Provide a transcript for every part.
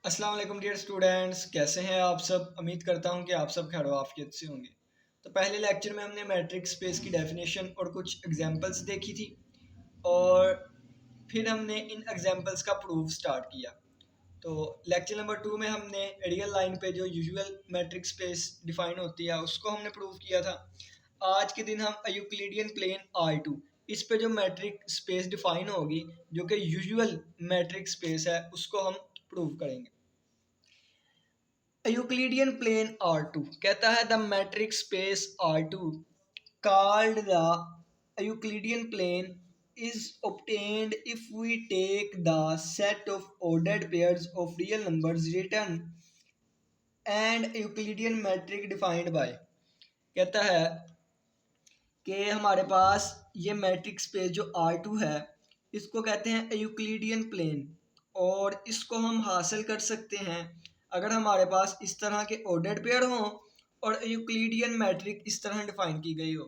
अस्सलाम वालेकुम dear students, कैसे हैं आप सब। उम्मीद करता हूं कि आप सब खैर आफियत से होंगे। तो पहले लेक्चर में हमने मैट्रिक्स स्पेस की डेफिनेशन और कुछ एग्जांपल्स देखी थी और फिर हमने इन एग्जांपल्स का प्रूफ स्टार्ट किया। तो लेक्चर नंबर 2 में हमने रियल लाइन पे जो यूजुअल मैट्रिक्स स्पेस डिफाइन होती है उसको हमने प्रूव किया था। आज के दिन हम यूक्लिडियन प्लेन R2 इस पे जो मैट्रिक स्पेस डिफाइन होगी जो कि यूजुअल मैट्रिक स्पेस है उसको हम प्रूव करेंगे। यूक्लिडियन प्लेन R2 कहता है the matric space R2 called the Euclidean plane is obtained if we take the set of ordered pairs of real numbers written and Euclidean metric defined by। कहता है कि हमारे पास ये matric space जो R2 है इसको कहते हैं यूक्लिडियन प्लेन और इसको हम हासिल कर सकते हैं अगर हमारे पास इस तरह के ऑर्डर्ड पेयर हों और यूक्लिडियन मैट्रिक इस तरह डिफाइन की गई हो।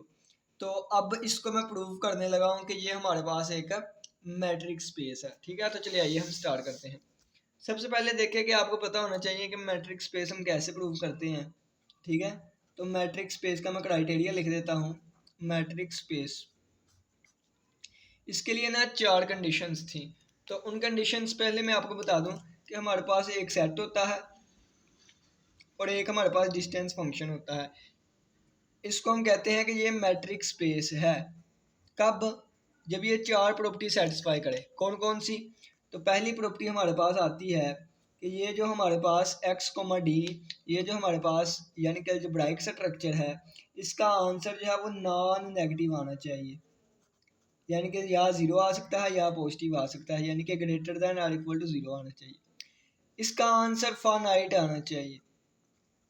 तो अब इसको मैं प्रूव करने लगा हूँ कि ये हमारे पास एक मैट्रिक स्पेस है। ठीक है, तो चलिए आइए हम स्टार्ट करते हैं। सबसे पहले देखें कि आपको पता होना चाहिए कि मैट्रिक स्पेस हम कैसे प्रूव करते हैं। ठीक है, तो मैट्रिक स्पेस का मैं क्राइटेरिया लिख देता हूँ। मैट्रिक स्पेस, इसके लिए ना 4 कंडीशंस थी। तो उन कंडीशंस पहले मैं आपको बता दूं कि हमारे पास एक सेट होता है और एक हमारे पास डिस्टेंस फंक्शन होता है। इसको हम कहते हैं कि ये मैट्रिक स्पेस है कब, जब ये 4 प्रॉपर्टी सेटिस्फाई करे। कौन कौन सी? तो पहली प्रॉपर्टी हमारे पास आती है कि ये जो हमारे पास x, ये जो हमारे पास यानी कि अलजेब्राइक स्ट्रक्चर है इसका आंसर जो है वो नॉन नेगेटिव आना चाहिए, यानी कि या ज़ीरो आ सकता है या पॉजिटिव आ सकता है, यानी कि ग्रेटर दैन और इक्वल टू ज़ीरो आना चाहिए। इसका आंसर फाइनाइट आना चाहिए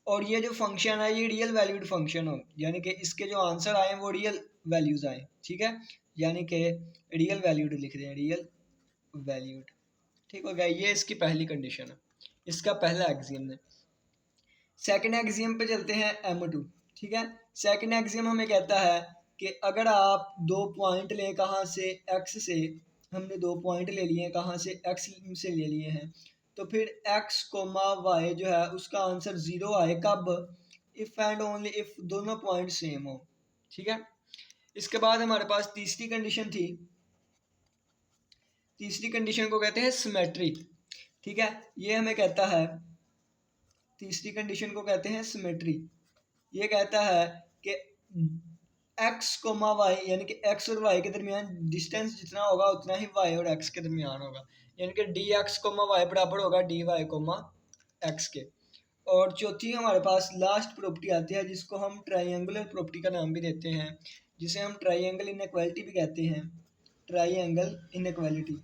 और ये जो फंक्शन है ये रियल वैल्यूड फंक्शन हो, यानी कि इसके जो आंसर आए वो रियल वैल्यूज आए। ठीक है, यानी कि रियल वैल्यूड लिख दें, रियल वैल्यूड। ठीक हो गया, ये इसकी पहली कंडीशन है, इसका पहला एक्सियम है। सेकंड एक्सियम पे चलते हैं M2। ठीक है, सेकंड एक्सियम हमें कहता है कि अगर आप 2 पॉइंट लें, कहाँ से, x से, हमने 2 पॉइंट ले लिए हैं, कहाँ से, x से ले लिए हैं, तो फिर x, y जो है उसका आंसर 0 आए कब, इफ़ एंड ओनली इफ दोनों पॉइंट सेम हो। ठीक है, इसके बाद हमारे पास तीसरी कंडीशन थी। तीसरी कंडीशन को कहते हैं सिमेट्री। ठीक है, ये हमें कहता है, तीसरी कंडीशन को कहते हैं सिमेट्री। ये कहता है कि x, y यानी कि x और y के दरमियान डिस्टेंस जितना होगा उतना ही y और x के दरमियान होगा, यानी कि dx, y बराबर होगा dy, x के। और चौथी हमारे पास लास्ट प्रॉपर्टी आती है जिसको हम ट्राइंगुलर प्रॉपर्टी का नाम भी देते हैं, जिसे हम ट्राइंगल इनइक्वालिटी भी कहते हैं। ट्राइंगल इनइक्वालिटी,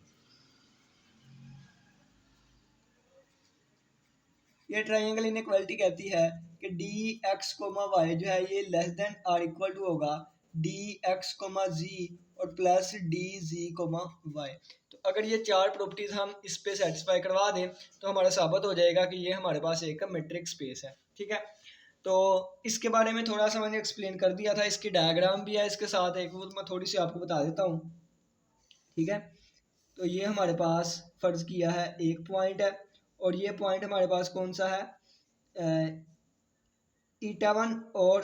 ये ट्राइंगल इनइक्वालिटी कहती है कि डी एक्स कोमा वाई जो है ये less than or equal to होगा डी एक्स कोमा जी और plus D G comma y. तो अगर ये 4 प्रॉपर्टीज हम इस पे सेटिस्फाई करवा दें तो हमारा साबित हो जाएगा कि ये हमारे पास एक मैट्रिक स्पेस है। ठीक है, तो इसके बारे में थोड़ा सा मैंने एक्सप्लेन कर दिया था, इसकी डायग्राम भी है इसके साथ एक, वो मैं थोड़ी सी आपको बता देता हूँ। ठीक है, तो ये हमारे पास फ़र्ज़ किया है एक पॉइंट है और ये पॉइंट हमारे पास कौन सा है, ईटा वन और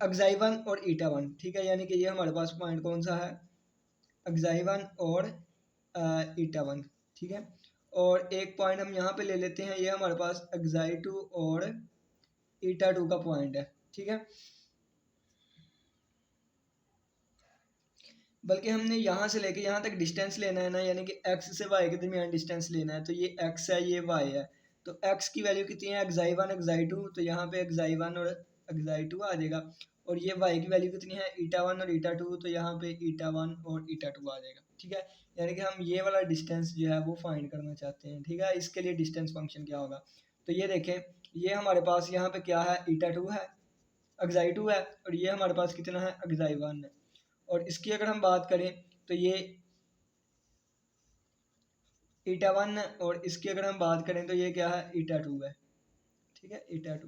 अक्साई वन और ईटा वन। ठीक है, यानी कि ये हमारे पास पॉइंट कौन सा है, अक्साई वन और ईटा वन। ठीक है, और एक पॉइंट हम यहाँ पे ले लेते हैं, ये हमारे पास अक्साई टू और ईटा टू का पॉइंट है। ठीक है, बल्कि हमने यहाँ से लेके यहाँ तक डिस्टेंस लेना है ना, यानी कि x से y के दरमियान डिस्टेंस लेना है। तो ये x है, ये y है, तो x की वैल्यू कितनी है, एक्साई वन एक्साई टू, तो यहाँ पे एक्साई वन और एक्साई टू आ जाएगा। और ये y की वैल्यू कितनी है, ईटा वन और ईटा टू, तो यहाँ पे ईटा वन और ईटा टू आ जाएगा। ठीक है, यानी कि हम ये वाला डिस्टेंस जो है वो फाइंड करना चाहते हैं। ठीक है, इसके लिए डिस्टेंस फंक्शन क्या होगा, तो ये देखें, ये हमारे पास यहाँ पे क्या है, ईटा टू है, एक्साई टू है, और ये हमारे पास कितना है, एक्साई वन है। और इसकी अगर हम बात करें तो ये ईटा वन है और इसकी अगर हम बात करें तो ये क्या है, ईटा टू है। ठीक है, ईटा टू।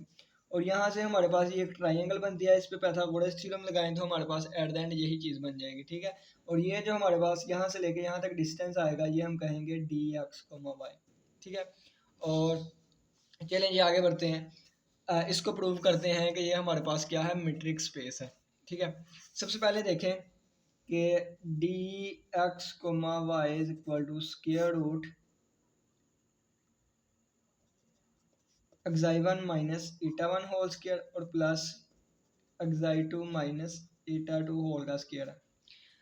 और यहाँ से हमारे पास ये एक ट्राइंगल बनती है, इस पे पाइथागोरस थ्योरम लगाएं तो हमारे पास एट द एंड यही चीज़ बन जाएगी। ठीक है, और ये जो हमारे पास यहाँ से लेके यहाँ तक डिस्टेंस आएगा ये हम कहेंगे डी एक्स कोमा वाई। ठीक है, और चलें ये आगे बढ़ते हैं, इसको प्रूव करते हैं कि ये हमारे पास क्या है, मीट्रिक स्पेस है। ठीक है, सबसे पहले देखें कि D x comma Y is equal to square root xi one minus eta one whole square और plus xi two minus eta two whole का स्क्वायर है।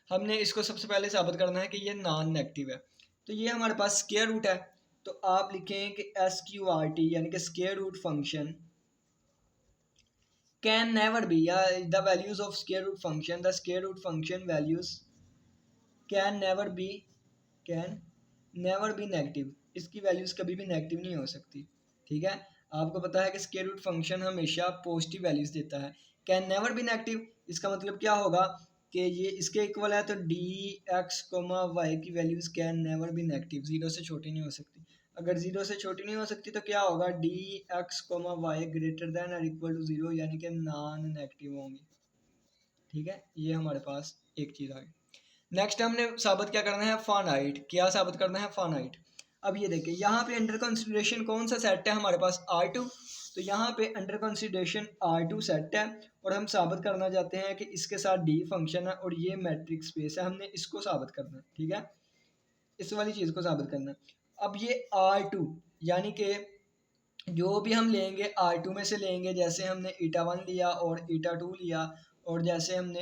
हमने इसको सबसे पहले साबित करना है कि ये नॉन नेगेटिव है। तो ये हमारे पास स्क्वायर रूट है, तो आप लिखें कि एस क्यू आर टी यानी कि square root function can never be, या the values of square root function, the square root function values can never be, can never be negative, इसकी वैल्यूज कभी भी नेगेटिव नहीं हो सकती। ठीक है, आपको पता है कि स्क्वायर रूट फंक्शन हमेशा पॉजिटिव वैल्यूज देता है। कैन नेवर बी नेगेटिव, इसका मतलब क्या होगा कि ये इसके इक्वल है, तो डी एक्स कोमा वाई की values can never be negative, zero से छोटी नहीं हो सकती। अगर जीरो से छोटी नहीं हो सकती तो क्या होगा, d x comma y greater than और इक्वल टू जीरो, यानी कि नॉन नेगेटिव होंगी। ठीक है, ये हमारे पास एक चीज़ आ गई। नेक्स्ट हमने साबित क्या करना है, फानाइट। क्या साबित करना है, फानाइट। अब ये देखिए यहाँ पे अंडर कंसिडरेशन कौन सा सेट है हमारे पास, R2। तो यहाँ पे अंडर कंसिडरेशन R2 सेट है और हम साबित करना चाहते हैं कि इसके साथ D फंक्शन है और ये मैट्रिक्स स्पेस है, हमने इसको साबित करना है। ठीक है, इस वाली चीज़ को साबित करना है। अब ये R2 यानी कि जो भी हम लेंगे R2 में से लेंगे, जैसे हमने ईटा वन लिया और ईटा टू लिया, और जैसे हमने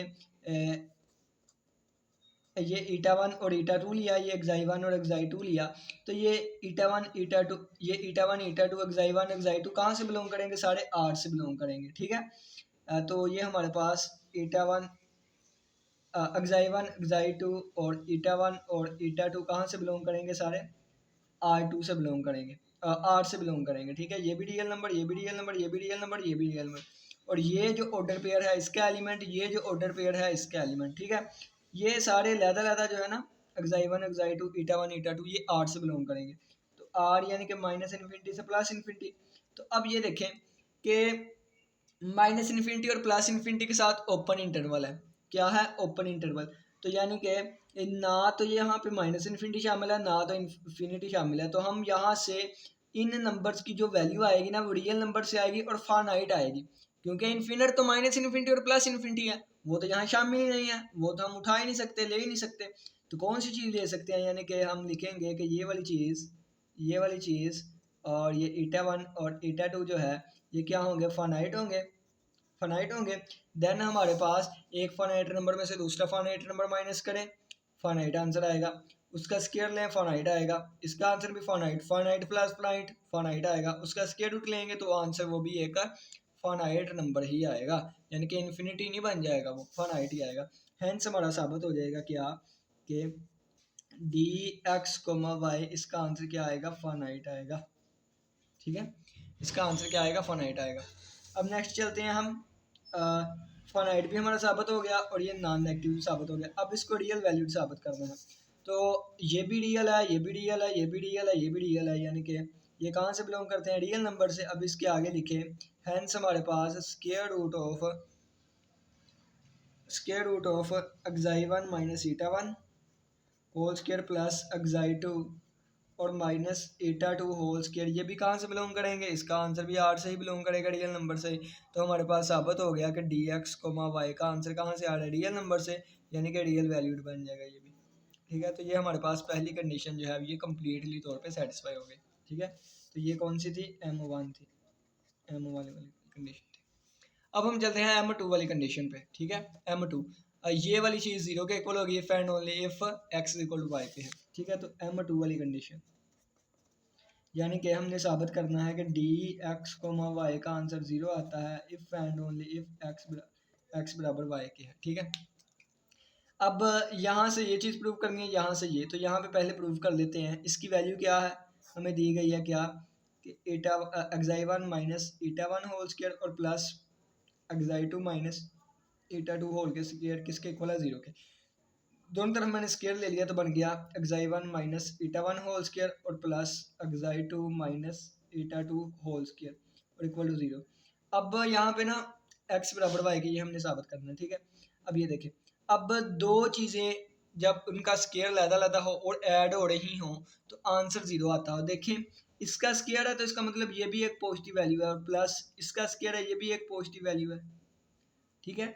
ये ईटा वन और ईटा टू लिया, ये एक्साई वन और एक्साई टू लिया, तो ये ईटा वन ईटा टू, ये eta one eta two xi one xi two कहाँ से बिलोंग करेंगे, सारे आर से बिलोंग करेंगे। ठीक है, तो ये हमारे पास eta one xi one xi two और ईटा वन और ईटा टू कहाँ से बिलोंग करेंगे, सारे R2 से बिलोंग करेंगे, आर से बिलोंग करेंगे। ठीक है, ये भी रियल नंबर, ये भी रियल नंबर, ये भी रियल नंबर, ये भी रियल नंबर, और ये जो ऑर्डर पेयर है इसका एलिमेंट, ये जो ऑर्डर पेयर है इसका एलिमेंट। ठीक है, ये सारे लहदा लहदा जो है ना, xi one xi two eta one eta two, ये आर से बिलोंग करेंगे। तो आर यानी कि माइनस इन्फिनिटी से प्लस इन्फिनिटी। तो अब ये देखें कि माइनस इन्फिनिटी और प्लस इन्फिनिटी के साथ ओपन इंटरवल है। क्या है, ओपन इंटरवल। तो यानी कि ना तो ये यहाँ पे माइनस इन्फिनिटी शामिल है, ना तो इन्फिनिटी शामिल है। तो हम यहाँ से इन नंबर्स की जो वैल्यू आएगी ना, वो रियल नंबर से आएगी और फाइनाइट आएगी, क्योंकि इन्फिनिट तो माइनस इन्फिनिटी और प्लस इन्फिनिटी है, वो तो यहाँ शामिल ही नहीं है, वो तो हम उठा ही नहीं सकते, ले ही नहीं सकते। तो कौन सी चीज़ ले सकते हैं, यानी कि हम लिखेंगे कि ये वाली चीज़, ये वाली चीज़ और ये ईटा वन और ईटा टू जो है, ये क्या होंगे, फाइनाइट होंगे, फाइनाइट होंगे। देन हमारे पास एक फाइनाइट नंबर में से दूसरा फाइनाइट नंबर माइनस करें, फाइनाइट आंसर आएगा। उसका स्क्वायर लें, फाइनाइट आएगा। इसका आंसर भी finite, finite plus finite, finite आएगा। उसका स्क्वायर रूट लेंगे तो आंसर वो भी एक फाइनाइट नंबर ही आएगा, यानी कि इन्फिनिटी नहीं बन जाएगा, वो फाइनाइट ही आएगा। हैंस हमारा साबित हो जाएगा क्या, कि डी एक्स कोमा वाई, इसका आंसर क्या आएगा, फाइनाइट आएगा। ठीक है, इसका आंसर क्या आएगा, फाइनाइट आएगा। अब नेक्स्ट चलते हैं हम, फाइनाइट भी हमारा साबित हो गया और ये नॉन नेगेटिव भी साबित हो गया। अब इसको रियल वैल्यूड साबित करना है, तो ये भी रियल है, ये भी रियल है, ये भी रियल है, ये भी रियल है, यानी कि ये कहाँ से बिलोंग करते हैं, रियल नंबर से। अब इसके आगे लिखे, हैंस हमारे पास square root of xi one minus eta one whole square plus xi two और minus eta two whole square, ये भी कहाँ से बिलोंग करेंगे, इसका आंसर भी आर से ही बिलोंग करेगा, रियल नंबर से ही। तो हमारे पास साबित हो गया कि डी एक्स कोमा वाई का आंसर कहाँ से आ रहा है, रियल नंबर से, यानी कि रियल वैल्यूड बन जाएगा ये भी। ठीक है, तो ये हमारे पास पहली कंडीशन जो है ये कम्प्लीटली तौर पर सेटिस्फाई हो गई। ठीक है, तो ये कौन सी थी, M1 थी, M1 वाली कंडीशन थी। अब हम चलते हैं M2 वाली कंडीशन पे। ठीक है, M2 ये वाली चीज़ जीरो के इक्वल होगी if and only if x equal to y पे है। ठीक है, तो M2 वाली कंडीशन, यानी कि हमने साबित करना है कि डी एक्स कोमा वाई का आंसर जीरो आता है if and only if x बराबर वाई के है। ठीक है, अब यहाँ से ये चीज़ प्रूव करनी है, यहाँ से ये, तो यहाँ पे पहले प्रूव कर लेते हैं। इसकी वैल्यू क्या है, हमें दी गई है क्या, कि eta xi one minus eta one whole square और plus xi two minus eta two whole के स्क्वायर किसके इक्वल है, जीरो के। दोनों तरफ मैंने स्क्वायर ले लिया तो बन गया xi one minus eta one whole square और plus xi two minus eta two whole square और इक्वल टू जीरो। अब यहाँ पे ना एक्स बराबर वाई की ये हमने साबित करना है। ठीक है, अब ये देखें, अब दो चीज़ें जब उनका स्क्वायर लहदा लहदा हो और ऐड हो रही हो तो आंसर जीरो आता हो। देखें इसका स्क्वायर है तो इसका मतलब ये भी एक पॉजिटिव वैल्यू है, और प्लस इसका स्क्वायर है, ये भी एक पॉजिटिव वैल्यू है। ठीक है,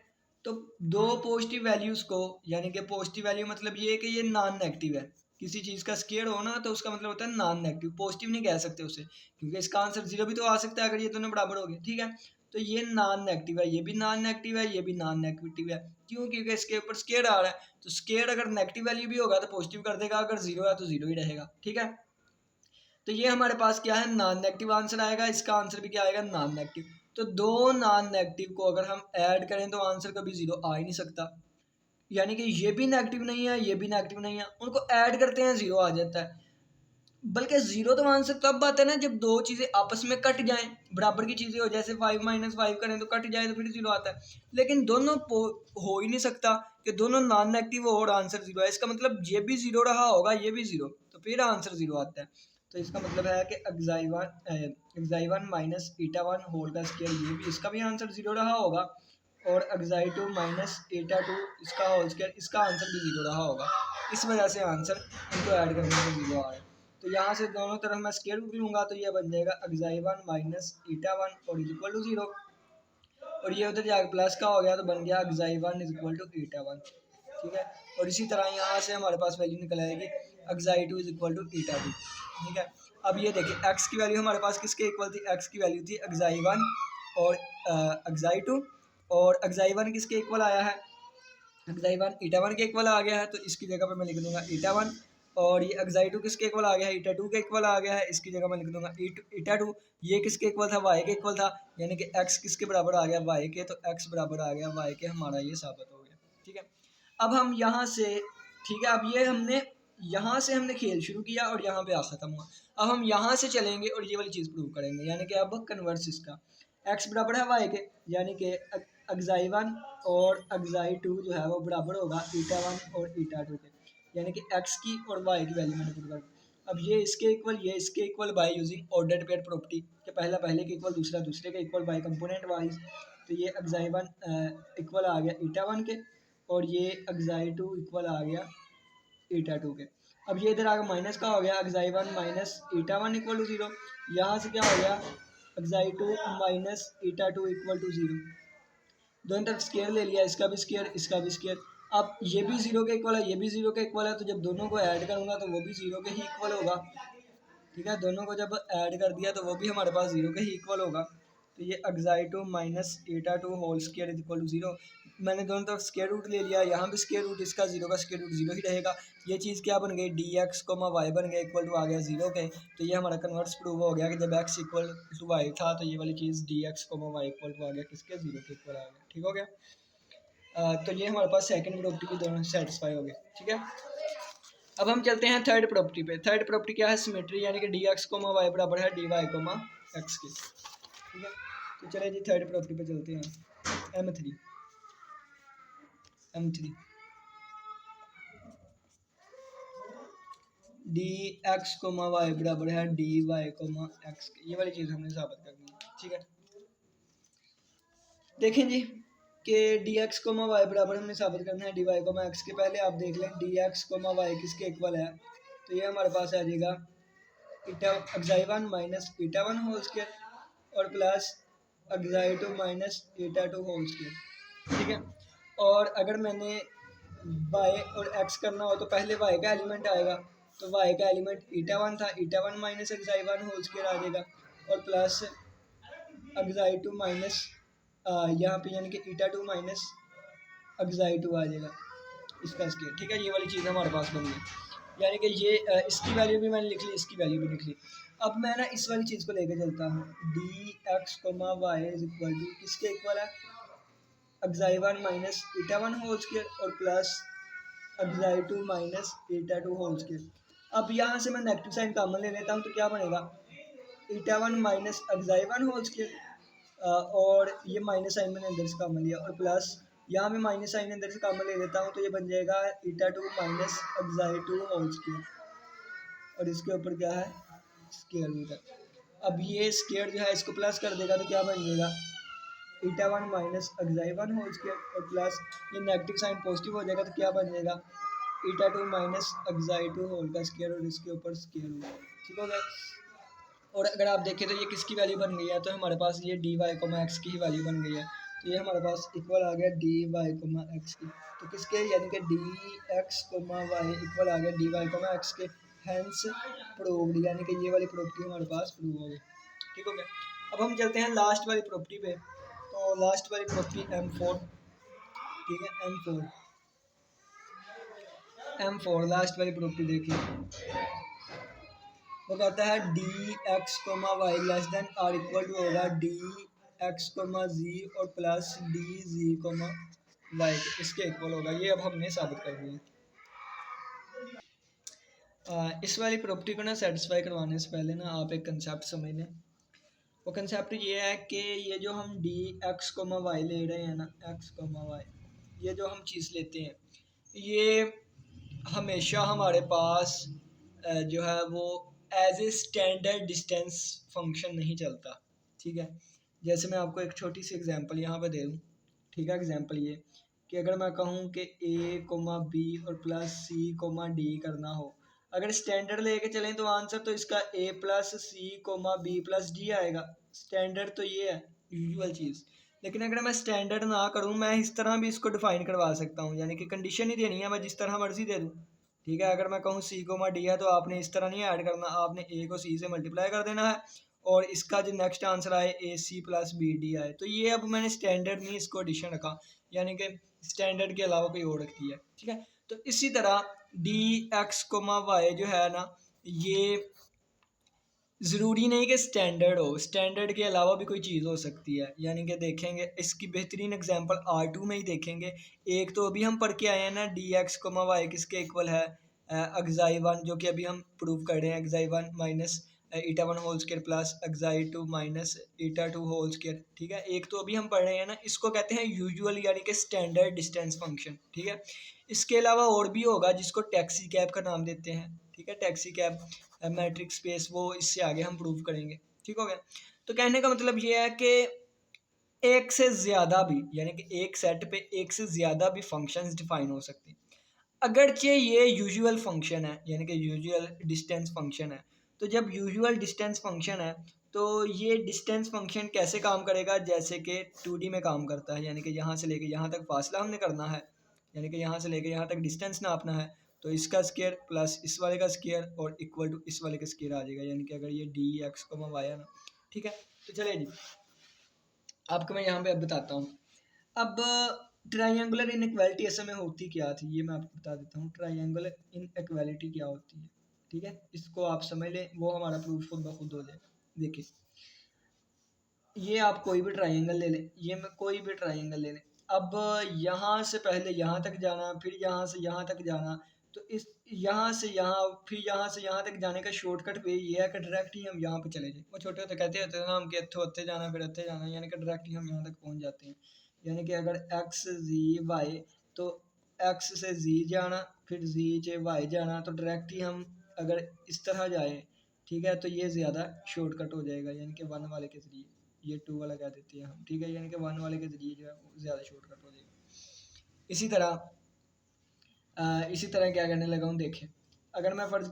तो दो पॉजिटिव वैल्यूज को, यानी कि पॉजिटिव वैल्यू मतलब ये है कि ये नॉन नेगेटिव है, किसी चीज़ का स्क्वायर हो ना तो उसका मतलब होता है नॉन नेगेटिव, पॉजिटिव नहीं कह सकते उसे, क्योंकि इसका आंसर जीरो भी तो आ सकता है अगर ये दोनों बराबर हो गए। ठीक है, तो ये नॉन नेगेटिव है, ये भी नॉन नेगेटिव है, ये भी नॉन नेगेटिव है। क्यों? क्योंकि इसके ऊपर स्क्वायर आ रहा है, तो स्क्वायर अगर नेगेटिव वैल्यू भी होगा तो पॉजिटिव कर देगा, अगर जीरो है तो जीरो ही रहेगा। ठीक है, तो ये हमारे पास क्या है, नॉन नेगेटिव आंसर आएगा, इसका आंसर भी क्या आएगा, नॉन नेगेटिव। तो दो नॉन नेगेटिव को अगर हम ऐड करें तो आंसर कभी जीरो आ ही नहीं सकता, यानी कि ये भी नेगेटिव नहीं है, ये भी नेगेटिव नहीं है, उनको ऐड करते हैं जीरो आ जाता है। बल्कि जीरो तो आंसर तब आता है ना जब दो चीज़ें आपस में कट जाएं, बराबर की चीज़ें हो, जैसे 5 - 5 करें तो कट जाए तो फिर जीरो आता है, लेकिन दोनों हो ही नहीं सकता कि दोनों नॉन नेगेटिव हो और आंसर जीरो है, इसका मतलब ये भी जीरो रहा होगा, ये भी जीरो, तो फिर आंसर जीरो आता है। तो इसका मतलब है कि एक्साई 1 माइनस ईटा 1 होल का स्क्वायर, ये भी इसका भी आंसर जीरो रहा होगा, और एक्साई 2 माइनस ईटा 2 इसका होल स्क्वायर, इसका आंसर भी जीरो रहा होगा। इस वजह से आंसर इनको ऐड करने से जीरो आ रहा है। तो यहाँ से दोनों तरफ मैं स्क्वायर रूट लूँगा तो ये बन जाएगा एक्साई 1 माइनस ईटा 1 और इज इक्वल टू जीरो, और ये उधर जाकर प्लस का हो गया तो बन गया एक्साई 1 इज इक्वल टू ईटा 1। ठीक है, और इसी तरह यहाँ से हमारे पास वैल्यू निकल आएगी एक्साई 2 इज इक्वल टू ईटा 2। ठीक है, अब ये देखिए एक्स की वैल्यू हमारे पास किसके इक्वल थी, एक्स की वैल्यू थी एक्साई 1 और एक्साई 2, और एक्साई 1 किसके इक्वल आया है, एक्साई 1 ईटा 1 के इक्वल आ गया है, तो इसकी जगह पर मैं लिख दूंगा ईटा 1, और ये एक्साई 2 किसके इक्वल आ गया है, ईटा 2 के इक्वल आ गया है, इसकी जगह मैं लिख दूंगा ईटा 2। ये किसके इक्वल था, वाई के इक्वल था, यानी कि एक्स किसके बराबर आ गया, वाई के, तो एक्स बराबर आ गया वाई के, हमारा ये साबित हो गया। ठीक है, अब हम यहाँ से, ठीक है, अब ये हमने यहाँ से हमने खेल शुरू किया और यहाँ पे आ ख़त्म हुआ, अब हम यहाँ से चलेंगे और ये वाली चीज़ प्रूव करेंगे, यानी कि अब कन्वर्स इसका एक्स बराबर है वाई के, यानी कि एक्साई 1 और एक्साई 2 जो है वो बराबर होगा ईटा 1 और ईटा 2 के, यानी कि एक्स की और वाई की वैल्यू मैंने पुट कर दी। अब ये इसके इक्वल, ये इसके equal by using order pair property, कि पहला पहले के इक्वल दूसरा दूसरे के इक्वल बाय कंपोनेंट वाइज। तो ये एक्साई 1 इक्वल आ गया ईटा 1 के, और ये एक्साई 2 इक्वल आ गया ईटा 2 के। अब ये इधर आगे माइनस का हो गया, xi 1 minus eta 1 equal to zero, यहाँ से क्या हो गया, xi 2 minus eta 2 equal to zero, दोनों तरफ स्केयर ले लिया, इसका भी स्केयर इसका भी स्केयर। अब ये भी जीरो के इक्वल है, ये भी जीरो के इक्वल है, तो जब दोनों को ऐड करूंगा तो वो भी जीरो के ही इक्वल होगा। ठीक है, दोनों को जब ऐड कर दिया तो वो भी हमारे पास जीरो के ही इक्वल होगा। तो ये xi 2 minus eta 2 whole square is equal to zero, मैंने दोनों तरफ स्केयर रूट ले लिया, यहाँ भी स्केयर रूट इसका जीरो का स्केयर रूट जीरो ही रहेगा। ये चीज़ क्या बन गई, डी एक्स कोमा वाई बन गया इक्वल टू आ गया जीरो के, तो ये हमारा कन्वर्स प्रूव हो गया कि जब एक्स इक्वल टू वाई था तो ये वाली चीज़ D x comma Y equal to आ गया किसके, जीरो के इक्वल आ गया। ठीक हो गया, तो ये हमारे पास सेकंड प्रॉपर्टी भी दोनों सेटिस्फाई हो गए। ठीक है, अब हम चलते हैं थर्ड प्रॉपर्टी पे। थर्ड प्रॉपर्टी क्या है, सिमेट्री, यानी कि डी एक्स कोमा वाई बराबर है डी वाई कोमा एक्स के। ठीक है, तो चलिए जी थर्ड प्रॉपर्टी पे चलते हैं, M3 D x comma Y बराबर है डी वाई कोमा एक्स के, ये वाली चीज़ हमने साबित करनी है। ठीक है, देखें जी कि डी एक्स कोमा वाई बराबर हमने साबित करना है डी वाई कोमा एक्स के। पहले आप देख लें डी एक्स कोमा वाई किसके इक्वल है, तो ये हमारे पास आ जाएगा ईटा एक्साई 1 माइनस ईटा 1 होल स्क्वायर और plus xi 2 minus eta 2 whole square. ठीक है, और अगर मैंने वाई और एक्स करना हो तो पहले वाई का एलिमेंट आएगा, तो वाई का एलिमेंट ईटा 1 था, ईटा 1 माइनस एक्साई 1 होल स्क्वायर आ जाएगा, और प्लस एक्साई 2 माइनस यहाँ पे यानी कि ईटा 2 माइनस एक्साई 2 आ जाएगा इसका स्क्वायर। ठीक है, ये वाली चीज़ हमारे पास बन गई, यानी कि ये इसकी वैल्यू भी मैंने लिख ली, इसकी वैल्यू भी लिख ली। अब मैं ना इस वाली चीज़ को लेकर चलता हूँ, d x comma Y is equal to किसके इक्वल है, xi 1 minus eta 1 whole square और plus xi 2 minus eta 2 whole square. अब यहाँ से मैं नेगेटिव साइन कॉमन ले लेता हूँ, तो क्या बनेगा, ईटा 1 माइनस एक्साई 1 होल स्क्वायर, और ये माइनस साइन मैंने अंदर से कॉमन लिया, और प्लस यहाँ में माइनस साइन अंदर से कॉमन ले लेता हूँ, तो ये बन जाएगा ईटा 2 माइनस एक्साई 2 होल स्क्वायर, और इसके ऊपर क्या है, स्क्वायर रूट है। अब ये स्क्वायर जो है इसको प्लस कर देगा तो क्या बन जाएगा, ईटा 1 माइनस एक्साई 1 होल स्क्वायर, और प्लस ये नेगेटिव साइन पॉजिटिव हो जाएगा तो क्या बन जाएगा, ईटा 2 माइनस एक्साई 2 होल का स्क्वायर, और इसके ऊपर स्क्वायर रूट। ठीक हो गया, और अगर आप देखें तो ये किसकी वैल्यू बन गई है, तो हमारे पास ये डी वाई कोमा एक्स की ही वैल्यू बन गई है। तो ये हमारे पास इक्वल आ गया डी वाई कोमा एक्स की, तो किसके, यानी कि D x comma Y equal आ गया डी वाई कोमा एक्स के, हैंस प्रूव्ड, यानी कि ये वाली प्रॉपर्टी हमारे पास प्रूव हो गई। ठीक हो गया। अब हम चलते हैं लास्ट वाली प्रॉपर्टी पे। तो लास्ट वाली प्रॉपर्टी M4, ठीक है, M4 लास्ट वाली प्रॉपर्टी देखिए, वो कहता है d x comma Y less than or equal to होगा डी एक्स कोमा जी और plus D G comma y, इसके इक्वल होगा। ये अब हमने साबित कर दिया। इस वाली प्रॉपर्टी को ना सेटिस्फाई करवाने से पहले ना आप एक कंसेप्ट समझ लें। वो कंसेप्ट ये है कि ये जो हम डी एक्स कोमा वाई ले रहे हैं ना, एक्स कोमा वाई, ये जो हम चीज़ लेते हैं, ये हमेशा हमारे पास जो है वो as a standard distance function नहीं चलता। ठीक है, जैसे मैं आपको एक छोटी सी एग्जांपल यहाँ पे दे दूँ। ठीक है, एग्जांपल ये कि अगर मैं कहूँ कि ए कोमा बी और प्लस सी कोमा डी करना हो, अगर स्टैंडर्ड लेके चलें तो आंसर तो इसका ए plus C comma B plus D आएगा। स्टैंडर्ड तो ये है, यूजुअल चीज़। लेकिन अगर मैं स्टैंडर्ड ना करूँ, मैं इस तरह भी इसको डिफाइन करवा सकता हूँ, यानी कि कंडीशन ही देनी है, मैं जिस तरह मर्जी दे दूँ। ठीक है, अगर मैं कहूँ सी कोमा डी है तो आपने इस तरह नहीं ऐड करना, आपने ए को सी से मल्टीप्लाई कर देना है और इसका जो नेक्स्ट आंसर आए ए सी प्लस बी डी आए। तो ये अब मैंने स्टैंडर्ड नहीं इसको एडिशन रखा, यानी कि स्टैंडर्ड के अलावा कोई और रखती है। ठीक है, तो इसी तरह डी एक्स कोमा वाई जो है ना, ये ज़रूरी नहीं कि स्टैंडर्ड हो, स्टैंडर्ड के अलावा भी कोई चीज़ हो सकती है। यानी कि देखेंगे इसकी बेहतरीन एग्जांपल R2 में ही देखेंगे। एक तो अभी हम पढ़ के आए हैं ना डी एक्स कोमा वाई किसके इक्वल है, एक्साई वन, जो कि अभी हम प्रूव कर रहे हैं, xi one minus eta one whole square plus xi two minus eta two whole square. ठीक है, एक तो अभी हम पढ़ रहे हैं ना, इसको कहते हैं यूजुअल यानी कि स्टैंडर्ड डिस्टेंस फंक्शन। ठीक है, इसके अलावा और भी होगा जिसको टैक्सी कैब का नाम देते हैं। ठीक है, टैक्सी कैब मैट्रिक स्पेस, वो इससे आगे हम प्रूव करेंगे। ठीक हो गया। तो कहने का मतलब ये है कि एक से ज़्यादा भी, यानी कि एक सेट पे एक से ज़्यादा भी फंक्शंस डिफाइन हो सकते हैं, अगरचे ये यूजुअल फंक्शन है, यानी कि यूजुअल डिस्टेंस फंक्शन है। तो जब यूजुअल डिस्टेंस फंक्शन है तो ये डिस्टेंस फंक्शन कैसे काम करेगा, जैसे कि 2D में काम करता है, यानी कि यहाँ से लेके यहाँ तक फासला हमने करना है, यानी कि यहाँ से लेके यहाँ तक डिस्टेंस नापना है, तो इसका स्केयर प्लस इस वाले का स्केयर और इक्वल टू इस वाले का स्केयर आ जाएगा, यानी कि अगर ये डी एक्स को वाई है ना। ठीक है, तो चलिए जी आपको मैं यहाँ पे अब बताता हूँ। अब ट्राइंगुलर इनइक्वालिटी असल में होती क्या थी, ये मैं आपको बता देता हूँ। ट्राइंगुलर इनइक्वालिटी क्या होती है, ठीक है, इसको आप समझ लें, वो हमारा प्रूफ खुद ब खुद हो जाएगा। देखिए, ये आप कोई भी ट्राइंगल ले लें, ये मैं कोई भी ट्राइंगल ले लें। अब यहाँ से पहले यहाँ तक जाना, फिर यहाँ से यहाँ तक जाना, तो इस यहाँ से यहाँ, फिर यहाँ से यहाँ तक जाने का शॉर्टकट वे ये है कि डायरेक्ट ही हम यहाँ पे चले जाए। वो छोटे होते कहते होते ना हम कि इत्थों होते जाना फिर इत्थे जाना, यानी कि डायरेक्ट ही हम यहाँ तक पहुँच जाते हैं। यानी कि अगर एक्स जी वाई, तो एक्स से जी जाना फिर जी से वाई जाना, तो डायरेक्ट ही हम अगर इस तरह जाए, ठीक है, तो ये ज़्यादा शॉर्टकट हो जाएगा, यानी कि वन वाले के ज़रिए, ये टू वाला कह देते हैं हम। ठीक है, यानी कि वन वाले के ज़रिए जो है वो ज़्यादा शॉर्टकट हो जाएगा। इसी तरह क्या करने लगा हूँ, देखें, अगर मैं फ़र्ज़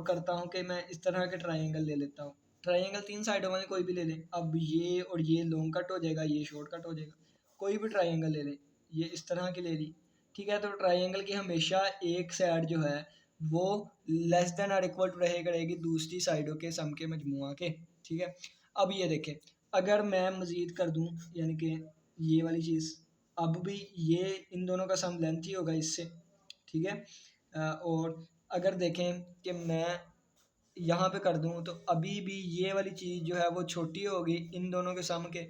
करता हूँ कि मैं इस तरह के ट्राइंगल ले लेता हूँ, ट्राइंगल 3 साइडों वाले कोई भी ले लें, अब ये और ये लॉन्ग कट हो जाएगा, ये शॉर्ट कट हो जाएगा। कोई भी ट्राइंगल ले लें, ये इस तरह की ले ली, ठीक है, तो ट्राइंगल की हमेशा एक साइड जो है वो लेस देन और इक्वल टू रहे करेगी दूसरी साइडों के सम के मजमुआ के। ठीक है, अब ये देखें, अगर मैं मज़ीद कर दूँ, यानी कि ये वाली चीज़, अब भी ये इन दोनों का सम लेंथ ही होगा इससे। ठीक है, और अगर देखें कि मैं यहाँ पे कर दूँ, तो अभी भी ये वाली चीज़ जो है वो छोटी होगी इन दोनों के सम के।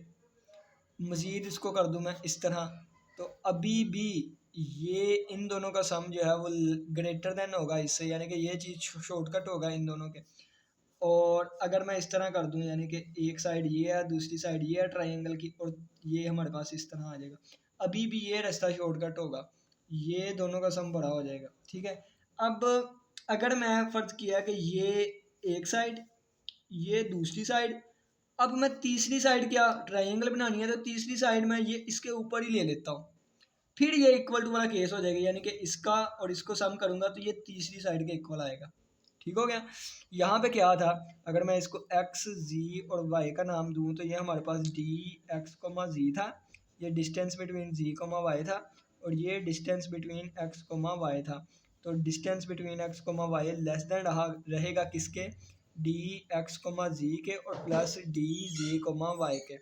मज़ीद इसको कर दूँ मैं इस तरह, तो अभी भी ये इन दोनों का सम जो है वो ग्रेटर देन होगा इससे, यानी कि ये चीज़ शॉर्टकट होगा इन दोनों के। और अगर मैं इस तरह कर दूँ, यानी कि एक साइड ये है दूसरी साइड ये है ट्राइंगल की, और ये हमारे पास इस तरह आ जाएगा, अभी भी ये रास्ता शॉर्टकट होगा, ये दोनों का सम बड़ा हो जाएगा। ठीक है, अब अगर मैं फ़र्ज़ किया कि ये एक साइड, ये दूसरी साइड, अब मैं तीसरी साइड क्या ट्राइंगल बनानी है, तो तीसरी साइड में ये इसके ऊपर ही ले लेता हूँ, फिर ये इक्वल टू वाला केस हो जाएगा, यानी कि इसका और इसको सम करूँगा तो ये तीसरी साइड के इक्वल आएगा। ठीक हो गया। यहाँ पे क्या था, अगर मैं इसको एक्स जी और वाई का नाम दूँ तो ये हमारे पास डी एक्स कोमा जी था, ये distance between z comma y था, और ये distance between x comma y था। तो distance between x comma Y less than रहेगा किसके, डी एक्स कोमा जी के और plus D G comma y के।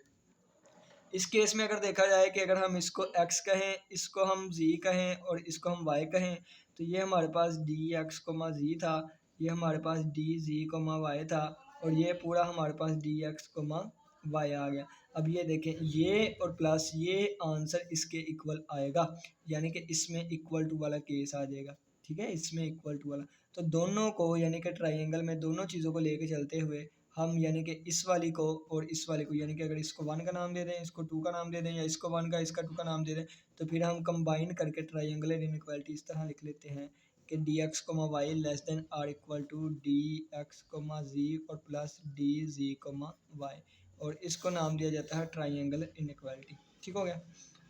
इस केस में अगर देखा जाए कि अगर हम इसको x कहें, इसको हम z कहें और इसको हम y कहें, तो ये हमारे पास डी एक्स कोमा जी था, ये हमारे पास डी जी कोमा वाई था, और ये पूरा हमारे पास डी एक्स कोमा वाई आ गया। अब ये देखें, ये और प्लस ये आंसर इसके इक्वल आएगा, यानी कि इसमें इक्वल टू वाला केस आ जाएगा। ठीक है, इसमें इक्वल टू वाला, तो दोनों को यानी कि ट्राइंगल में दोनों चीज़ों को लेके चलते हुए हम यानी कि इस वाली को और इस वाली को, यानी कि अगर इसको 1 का नाम दे दें, इसको 2 का नाम दे दें, या इसको 1 का इसका 2 का नाम दे दें, तो फिर हम कंबाइन करके ट्राइंगुलर इनइक्वालिटी इस तरह लिख लेते हैं कि D x comma Y less than or equal to D x comma जी और plus D G comma Y, और इसको नाम दिया जाता है ट्राइंगुलर इनइक्वालिटी। ठीक हो गया।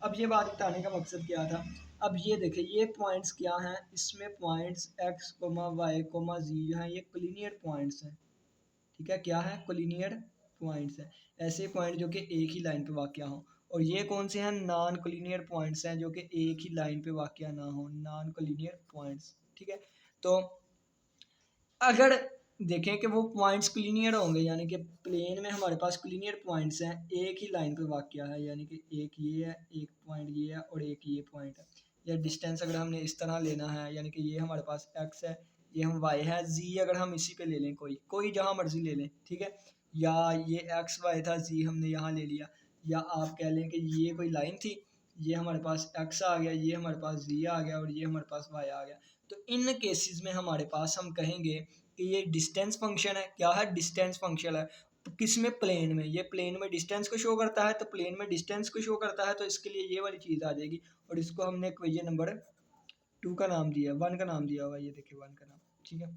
अब ये बात बताने का मकसद क्या था, अब ये देखें ये पॉइंट्स क्या हैं, इसमें points x comma y comma z जो हैं ये कोलिनियर पॉइंट्स हैं। ठीक है, क्या है, कोलिनियर पॉइंट्स है, ऐसे पॉइंट जो कि एक ही लाइन पे वाक़या हो। और ये कौन से हैं, नॉन कोलिनियर पॉइंट्स हैं जो कि एक ही लाइन पे वाक़या ना हो, नॉन कोलिनियर पॉइंट्स। ठीक है, तो अगर देखें कि वो पॉइंट्स कोलिनियर होंगे, यानी कि प्लेन में हमारे पास कोलिनियर पॉइंट्स हैं, एक ही लाइन पे वाक़या है, यानी कि एक ये है, एक पॉइंट ये है और एक ये पॉइंट है, या डिस्टेंस अगर हमने इस तरह लेना है, यानी कि ये हमारे पास x है, ये हम y है, z अगर हम इसी पे ले लें, कोई जहाँ मर्जी ले लें, ठीक है, या ये x y था, z हमने यहाँ ले लिया, या आप कह लें कि ये कोई लाइन थी, ये हमारे पास x आ गया, ये हमारे पास z आ गया और ये हमारे पास y आ गया। तो इन केसेस में हमारे पास हम कहेंगे कि ये डिस्टेंस फंक्शन है। क्या है, डिस्टेंस फंक्शन है। तो किस में, प्लेन में, ये प्लेन में डिस्टेंस को शो करता है, तो प्लेन में डिस्टेंस को शो करता है, तो इसके लिए ये वाली चीज़ आ जाएगी, और इसको हमने इक्वेशन नंबर 2 का नाम दिया, 1 का नाम दिया हुआ, ये देखिए 1 का नाम। ठीक है,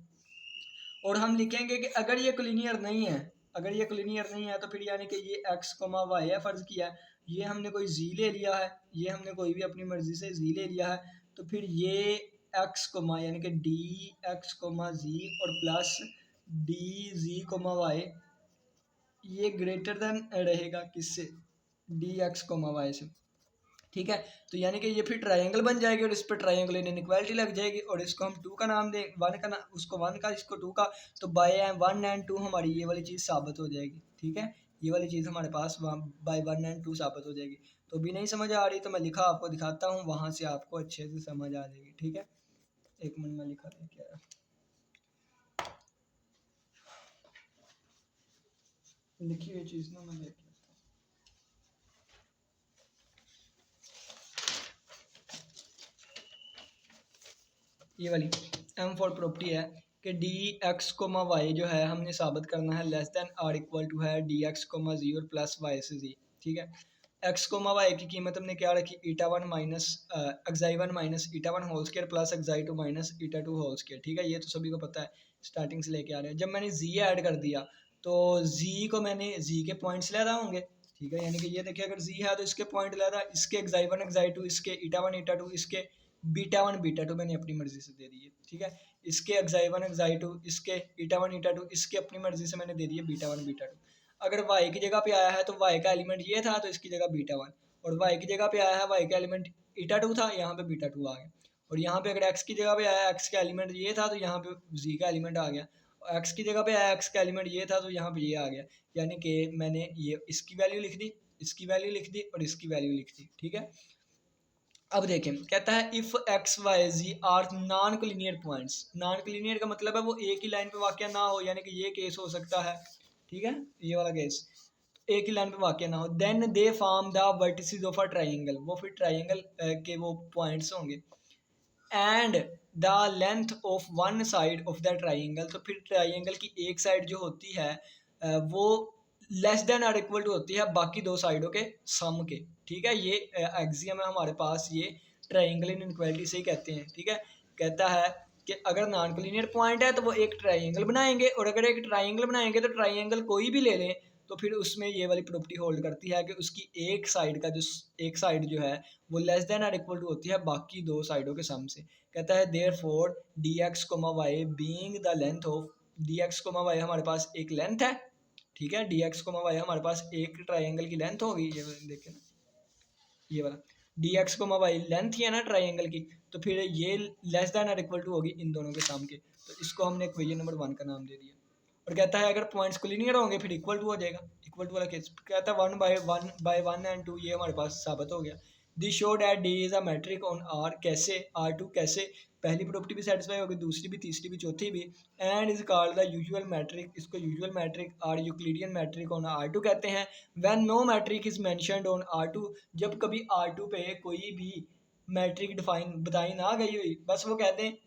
और हम लिखेंगे कि अगर ये कोलिनियर नहीं है, अगर ये कोलिनियर नहीं है तो फिर यानी कि ये x कोमा वाई है, फ़र्ज़ किया है, ये हमने कोई z ले लिया है, ये हमने कोई भी अपनी मर्ज़ी से z ले लिया है, तो फिर ये x कोमा यानी कि डी एक्स कोमा जी और plus D G comma y, ये ग्रेटर देन रहेगा किससे, डी एक्स कोमा वाई से। ठीक है, तो यानी कि ये फिर ट्रायंगल बन जाएगी और इस पर ट्रायंगुलर इनइक्वालिटी लग जाएगी, और इसको हम 2 का नाम दें, 1 का नाम, उसको 1 का, इसको 2 का, तो बाय 1 एंड 2 हमारी ये वाली चीज़ साबित हो जाएगी। ठीक है, ये वाली चीज़ हमारे पास बाय 1 एंड 2 साबित हो जाएगी। तो भी नहीं समझ आ रही तो मैं लिखा आपको दिखाता हूँ, वहाँ से आपको अच्छे से समझ आ जाएगी। ठीक है, एक मिनट में लिखा लेके आया, लिखी हुई चीज़ ना मैं लेके ये वाली एम फॉर प्रॉपर्टी है कि डी एक्स कोमा वाई जो है हमने साबित करना है less than or equal to है डी एक्स कोमा जी और प्लस वाई से जी। ठीक है, एक्स कोमा वाई की कीमत हमने क्या रखी, eta 1 minus xi 1 minus eta 1 whole square plus xi 2 minus eta 2 whole square. ठीक है, ये तो सभी को पता है, स्टार्टिंग से लेके आ रहे हैं। जब मैंने जी ऐड कर दिया तो जी को मैंने जी के पॉइंट्स लेदा होंगे। ठीक है, यानी कि ये देखिए अगर जी है तो इसके पॉइंट लेदा, इसके एक्साई 1 एक्साई 2, इसके ईटा 1 ईटा 2, इसके बीटा 1 बीटा 2 मैंने अपनी मर्जी से दे दी है। ठीक है, इसके एक्साई 1 एक्साई 2, इसके ईटा 1 ईटा 2, इसके अपनी मर्जी से मैंने दे दिया बीटा 1 बीटा 2। अगर y की जगह पे आया है तो y का एलिमेंट ये था तो इसकी जगह बीटा 1, और y की जगह पे आया है y का एलिमेंट ईटा 2 था, यहाँ पे बीटा 2 आ गया। और यहाँ पे अगर x की जगह पे आया x का एलिमेंट ये था तो यहाँ पे z का एलिमेंट आ गया, और x की जगह पे आया x का एलिमेंट ये था तो यहाँ पे ये आ गया। यानी कि मैंने ये इसकी वैल्यू लिख दी, इसकी वैल्यू लिख दी और इसकी वैल्यू लिख दी। ठीक है, अब देखें, कहता है if x y z are non collinear points. Non collinear का मतलब है वो एक ही लाइन पे वाक़या ना हो, यानी कि ये केस हो सकता है। ठीक है, ये वाला केस एक ही लाइन पे वाक़या ना हो, then they form the vertices of a triangle, वो फिर ट्राइंगल के वो पॉइंट्स होंगे, and the length of one side of the triangle, तो फिर ट्राइंगल की एक साइड जो होती है वो लेस देन और इक्वल टू होती है बाकी दो साइडों के सम के। ठीक है, ये एक्सियम है हमारे पास, ये ट्राइंगल इनइक्वालिटी से ही कहते हैं। ठीक है, कहता है कि अगर नॉन कोलिनियर पॉइंट है तो वो एक ट्राइंगल बनाएंगे, और अगर एक ट्राइंगल बनाएंगे तो ट्राइंगल कोई भी ले लें तो फिर उसमें ये वाली प्रॉपर्टी होल्ड करती है कि उसकी एक साइड जो है वो लेस देन और इक्वल टू होती है बाकी दो साइडों के सम से। कहता है therefore d x comma y being the length of d x comma y हमारे पास एक लेंथ है, ठीक है, डी एक्स कोमा वाई हमारे पास एक ट्राइंगल की लेंथ होगी, ये देखें ना, ये वाला d x comma y length ही है ना ट्राइंगल की, तो फिर ये लेस देन और इक्वल टू होगी इन दोनों के सम के, तो इसको हमने इक्वेशन नंबर 1 का नाम दे दिया। और कहता है अगर पॉइंट्स कोलिनियर होंगे फिर इक्वल टू हो जाएगा, इक्वल टू वाला केस कहता है 1/1 एंड 2, ये हमारे पास साबित हो गया। This show that d is a metric on R, कैसे R2 कैसे, पहली प्रॉपर्टी भी सेटिस्फाई होगी, दूसरी भी, तीसरी भी, चौथी भी, and is called the usual metric, इसको यूजुअल मैट्रिक और यूक्लिडियन मैट्रिक ऑन R2 कहते हैं। When no metric is mentioned on R2, जब कभी R2 पे कोई भी मैट्रिक डिफाइन बताई ना गई हुई, बस वो कहते हैं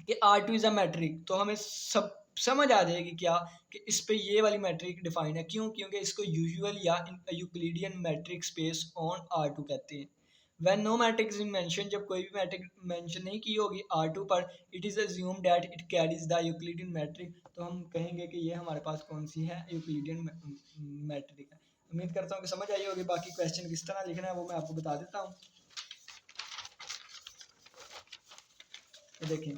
कि R2 इज अ मैट्रिक, तो हमें सब समझ आ जाएगी क्या कि इस पे ये वाली मैट्रिक डिफाइन है, क्यों, क्योंकि इसको यूजुअल या Euclidean matric space on R2 कहते हैं। When no metric is mention, जब कोई भी मैट्रिक मेंशन नहीं की होगी R2 पर, it is assume that it carries the Euclidean metric, तो हम कहेंगे कि ये हमारे पास कौन सी है, यूक्लिडियन मैट्रिक है। उम्मीद करता हूँ कि समझ आई होगी। बाकी क्वेश्चन किस तरह लिखना है वो मैं आपको बता देता हूँ। देखिए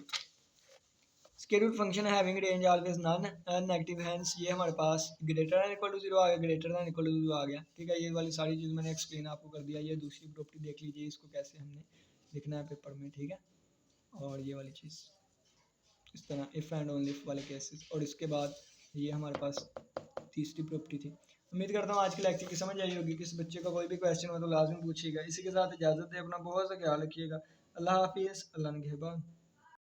schedule function having range always non negative, hence ये हमारे पास ग्रेटर दैन इक्वल टू 0 आ गया, ग्रेटर दैन इक्वल टू 0 आ गया, ठीक है। ये वाली सारी चीज़ मैंने एक्सप्लेन आपको कर दिया। ये दूसरी प्रॉपर्टी देख लीजिए, इसको कैसे हमने लिखना है पेपर में, ठीक है। और ये वाली चीज़ इस तरह इफ़ एंड ओनली इफ वाले केसेस, और इसके बाद ये हमारे पास तीसरी प्रॉपर्टी थी। उम्मीद करता हूँ आज के लेक्चर की समझ आई होगी। किसी बच्चे का कोई भी क्वेश्चन हो तो लाजमी पूछिएगा। इसी के साथ इजाज़त है, अपना बहुत सा ख्याल रखिएगा। अल्लाह हाफिज़, अल्लाह निगहबान।